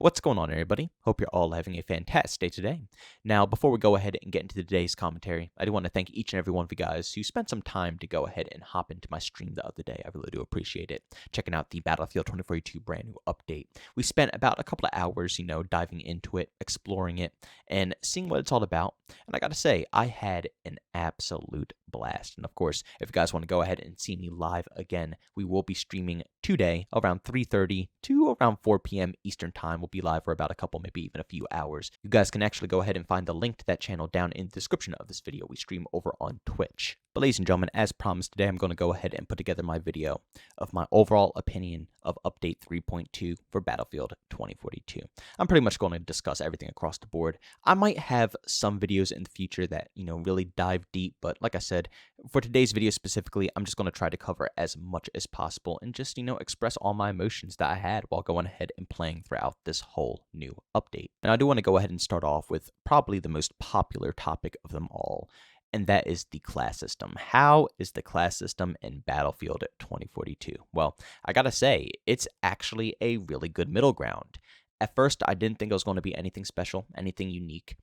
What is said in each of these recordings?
What's going on, everybody? Hope you're all having a fantastic day today. Now, before we go ahead and get into today's commentary, I do want to thank each and every one of you guys who spent some time to go ahead and hop into my stream the other day. I really do appreciate it. Checking out the Battlefield 2042 brand new update. We spent about a couple of hours, diving into it, exploring it, and seeing what it's all about. And I gotta say, I had an absolute blast. And of course, if you guys want to go ahead and see me live again, we will be streaming today around 3:30 to around 4 p.m. Eastern Time. We'll be live for about a couple, maybe even a few hours. You guys can actually go ahead and find the link to that channel down in the description of this video. We stream over on Twitch. But ladies and gentlemen, as promised today, I'm going to go ahead and put together my video of my overall opinion of Update 3.2 for Battlefield 2042. I'm pretty much going to discuss everything across the board. I might have some videos in the future that, really dive deep, but like I said, for today's video specifically, I'm just going to try to cover as much as possible and just, express all my emotions that I had while going ahead and playing throughout this whole new update. And I do want to go ahead and start off with probably the most popular topic of them all, and that is the class system. How is the class system in Battlefield 2042? Well, I gotta say, it's actually a really good middle ground. At first, I didn't think it was going to be anything special, anything unique.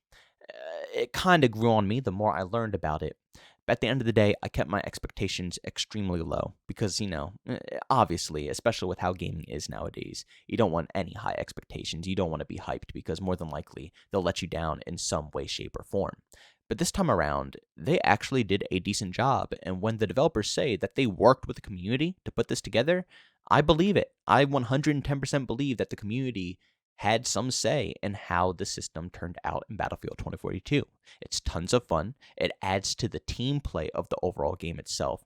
It kind of grew on me the more I learned about it. But at the end of the day, I kept my expectations extremely low because, obviously, especially with how gaming is nowadays, you don't want any high expectations. You don't want to be hyped because more than likely they'll let you down in some way, shape, or form. But this time around, they actually did a decent job. And when the developers say that they worked with the community to put this together, I believe it. I 110% believe that the community had some say in how the system turned out in Battlefield 2042. It's tons of fun. It adds to the team play of the overall game itself,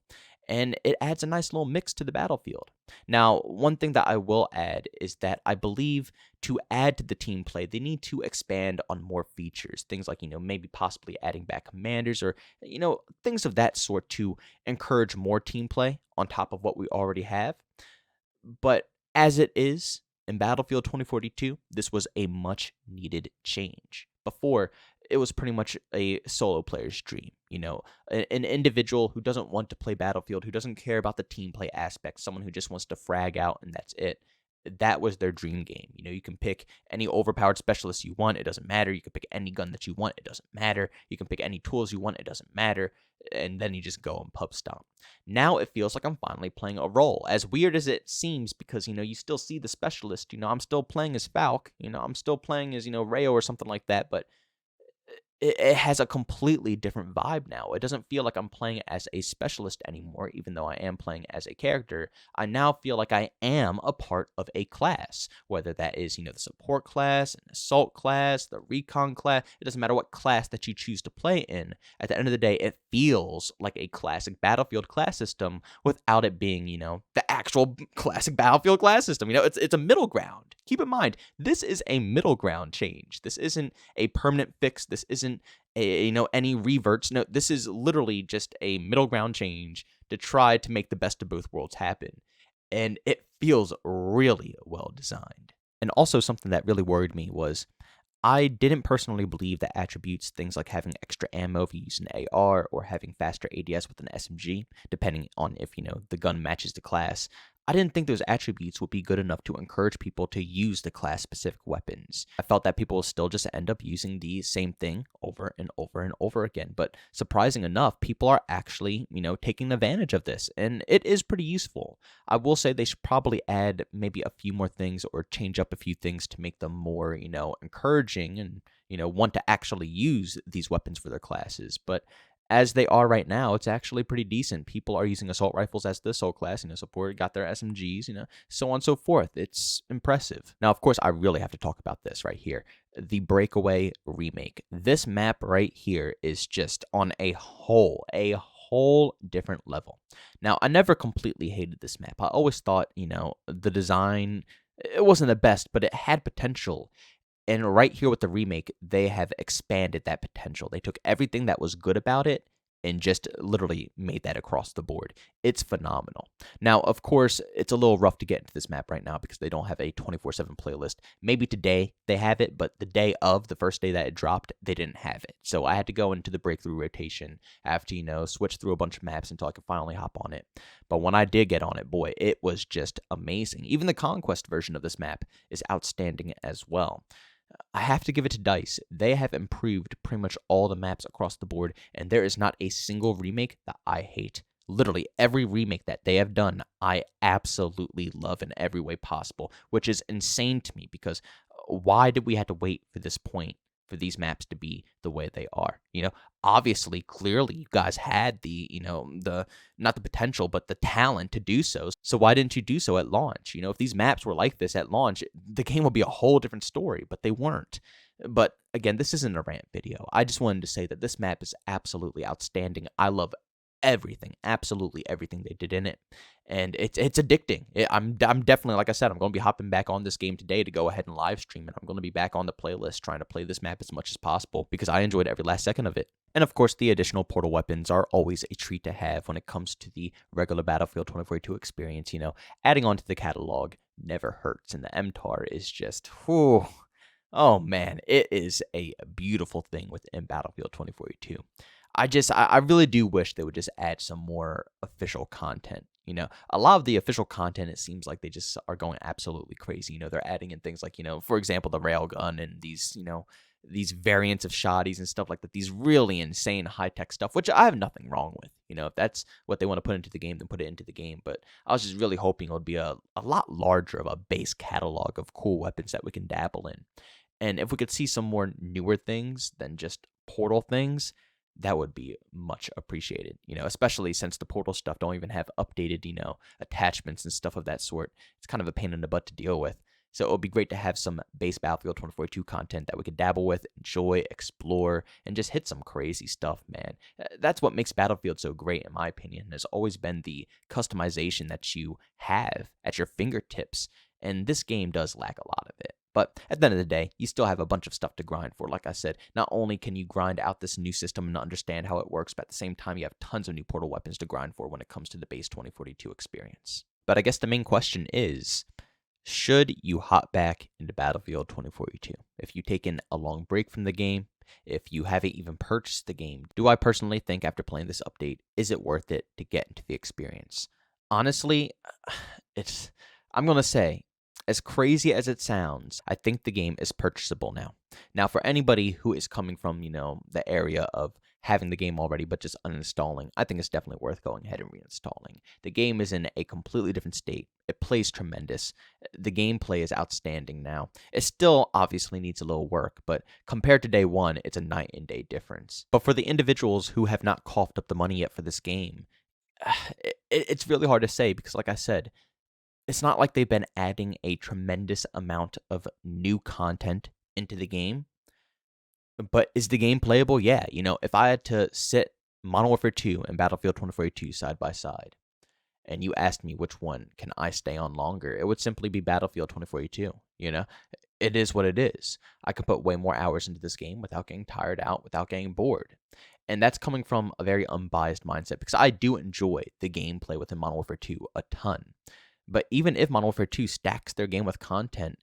and it adds a nice little mix to the battlefield. Now, one thing that I will add is that I believe to add to the team play, they need to expand on more features. Things like, maybe possibly adding back commanders or, things of that sort to encourage more team play on top of what we already have. But as it is, in Battlefield 2042, this was a much needed change. Before, it was pretty much a solo player's dream. An individual who doesn't want to play Battlefield, who doesn't care about the team play aspect, someone who just wants to frag out and that's it. That was their dream game. You can pick any overpowered specialist you want. It doesn't matter. You can pick any gun that you want. It doesn't matter. You can pick any tools you want. It doesn't matter. And then you just go and pub stomp. Now it feels like I'm finally playing a role. As weird as it seems, because, you still see the specialist. I'm still playing as Falk. I'm still playing as, Rayo or something like that. But it has a completely different vibe now. It doesn't feel like I'm playing as a specialist anymore, even though I am playing as a character. I now feel like I am a part of a class, whether that is, the support class, an assault class, the recon class. It doesn't matter what class that you choose to play in. At the end of the day, it feels like a classic Battlefield class system without it being, the actual classic Battlefield class system. It's a middle ground. Keep in mind, this is a middle ground change. This isn't a permanent fix. This isn't any reverts. No, this is literally just a middle ground change to try to make the best of both worlds happen. And it feels really well designed. And also something that really worried me was I didn't personally believe that attributes, things like having extra ammo if you use an AR or having faster ADS with an SMG, depending on if, the gun matches the class, I didn't think those attributes would be good enough to encourage people to use the class-specific weapons. I felt that people will still just end up using the same thing over and over and over again. But surprising enough, people are actually, taking advantage of this, and it is pretty useful. I will say they should probably add maybe a few more things or change up a few things to make them more, encouraging and, want to actually use these weapons for their classes. But as they are right now, it's actually pretty decent. People are using assault rifles as the assault class, support got their SMGs, so on and so forth. It's impressive. Now, of course, I really have to talk about this right here. The Breakaway remake. This map right here is just on a whole different level. Now, I never completely hated this map. I always thought, the design, it wasn't the best, but it had potential. And right here with the remake, they have expanded that potential. They took everything that was good about it and just literally made that across the board. It's phenomenal. Now, of course, it's a little rough to get into this map right now because they don't have a 24/7 playlist. Maybe today they have it, but the day of, the first day that it dropped, they didn't have it. So I had to go into the breakthrough rotation after, switch through a bunch of maps until I could finally hop on it. But when I did get on it, boy, it was just amazing. Even the Conquest version of this map is outstanding as well. I have to give it to DICE. They have improved pretty much all the maps across the board, and there is not a single remake that I hate. Literally every remake that they have done, I absolutely love in every way possible, which is insane to me because why did we have to wait for this point for these maps to be the way they are? Obviously, clearly, you guys had the not the potential, but the talent to do so. So why didn't you do so at launch? If these maps were like this at launch, the game would be a whole different story, but they weren't. But again, this isn't a rant video. I just wanted to say that this map is absolutely outstanding. I love everything, absolutely everything they did in it, and it's addicting. I'm definitely, like I said, I'm going to be hopping back on this game today to go ahead and live stream it. I'm going to be back on the playlist trying to play this map as much as possible because I enjoyed every last second of it. And of course, the additional portal weapons are always a treat to have when it comes to the regular Battlefield 2042 experience. Adding on to the catalog never hurts, and the MTAR is just, whew, oh man, it is a beautiful thing within Battlefield 2042. I really do wish they would just add some more official content. A lot of the official content, it seems like they just are going absolutely crazy. They're adding in things like, for example, the railgun and these variants of shotties and stuff like that. These really insane high-tech stuff, which I have nothing wrong with. If that's what they want to put into the game, then put it into the game. But I was just really hoping it would be a lot larger of a base catalog of cool weapons that we can dabble in. And if we could see some more newer things than just portal things, that would be much appreciated, especially since the portal stuff don't even have updated, attachments and stuff of that sort. It's kind of a pain in the butt to deal with. So it would be great to have some base Battlefield 2042 content that we could dabble with, enjoy, explore, and just hit some crazy stuff, man. That's what makes Battlefield so great, in my opinion. Has always been the customization that you have at your fingertips, and this game does lack a lot of it. But at the end of the day, you still have a bunch of stuff to grind for. Like I said, not only can you grind out this new system and understand how it works, but at the same time, you have tons of new portal weapons to grind for when it comes to the base 2042 experience. But I guess the main question is, should you hop back into Battlefield 2042? If you've taken a long break from the game, if you haven't even purchased the game, do I personally think after playing this update, is it worth it to get into the experience? Honestly, I'm going to say, as crazy as it sounds, I think the game is purchasable now. Now, for anybody who is coming from, the area of having the game already but just uninstalling, I think it's definitely worth going ahead and reinstalling. The game is in a completely different state. It plays tremendous. The gameplay is outstanding now. It still obviously needs a little work, but compared to day one, it's a night and day difference. But for the individuals who have not coughed up the money yet for this game, it's really hard to say because, like I said, it's not like they've been adding a tremendous amount of new content into the game. But is the game playable? Yeah. If I had to sit Modern Warfare 2 and Battlefield 2042 side by side, and you asked me which one can I stay on longer, it would simply be Battlefield 2042. It is what it is. I could put way more hours into this game without getting tired out, without getting bored. And that's coming from a very unbiased mindset because I do enjoy the gameplay within Modern Warfare 2 a ton. But even if Modern Warfare 2 stacks their game with content,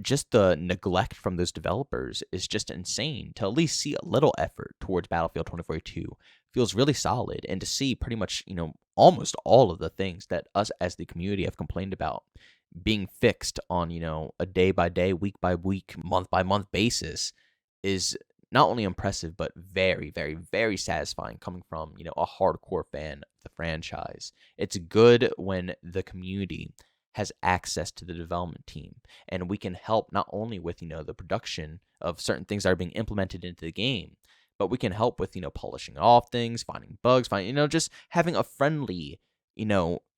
just the neglect from those developers is just insane. To at least see a little effort towards Battlefield 2042 feels really solid. And to see pretty much, almost all of the things that us as the community have complained about being fixed on, a day-by-day, week-by-week, month-by-month basis is not only impressive, but very, very, very satisfying coming from, a hardcore fan of the franchise. It's good when the community has access to the development team and we can help not only with, the production of certain things that are being implemented into the game, but we can help with, polishing off things, finding bugs, just having a friendly,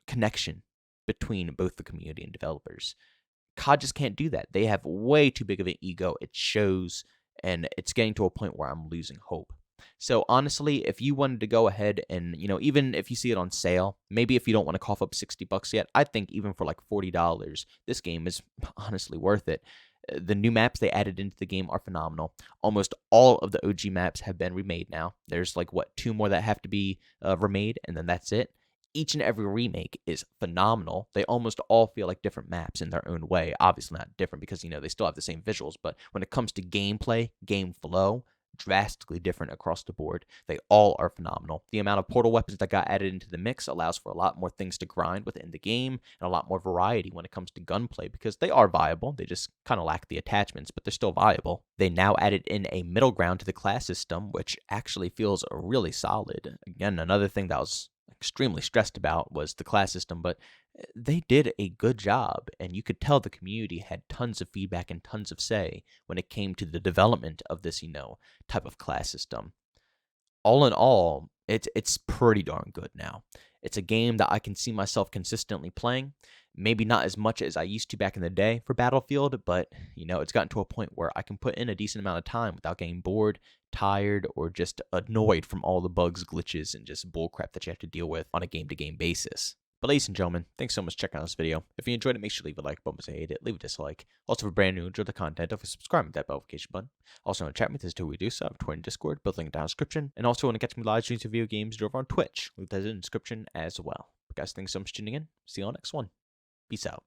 connection between both the community and developers. COD just can't do that. They have way too big of an ego. It shows. And it's getting to a point where I'm losing hope. So honestly, if you wanted to go ahead and, even if you see it on sale, maybe if you don't want to cough up $60 yet, I think even for like $40, this game is honestly worth it. The new maps they added into the game are phenomenal. Almost all of the OG maps have been remade now. There's like, what, 2 more that have to be remade, and then that's it. Each and every remake is phenomenal. They almost all feel like different maps in their own way. Obviously not different because, they still have the same visuals, but when it comes to gameplay, game flow, drastically different across the board. They all are phenomenal. The amount of portal weapons that got added into the mix allows for a lot more things to grind within the game and a lot more variety when it comes to gunplay because they are viable. They just kind of lack the attachments, but they're still viable. They now added in a middle ground to the class system, which actually feels really solid. Again, another thing that was extremely stressed about was the class system, but they did a good job, and you could tell the community had tons of feedback and tons of say when it came to the development of this, type of class system. All in all, it's pretty darn good now. It's a game that I can see myself consistently playing. Maybe not as much as I used to back in the day for Battlefield, but it's gotten to a point where I can put in a decent amount of time without getting bored, tired, or just annoyed from all the bugs, glitches, and just bullcrap that you have to deal with on a game-to-game basis. But ladies and gentlemen, thanks so much for checking out this video. If you enjoyed it, make sure to leave a like button. If you hate it, leave a dislike. Also, if you're brand new, enjoy the content, definitely subscribe with that notification button. Also, want to chat with us too, we do so. I have Twitter and Discord, both linked down in the description. And also, want to catch me live streams of video games over on Twitch. Leave that in the description as well. But guys, thanks so much for tuning in. See you on the next one. Peace out.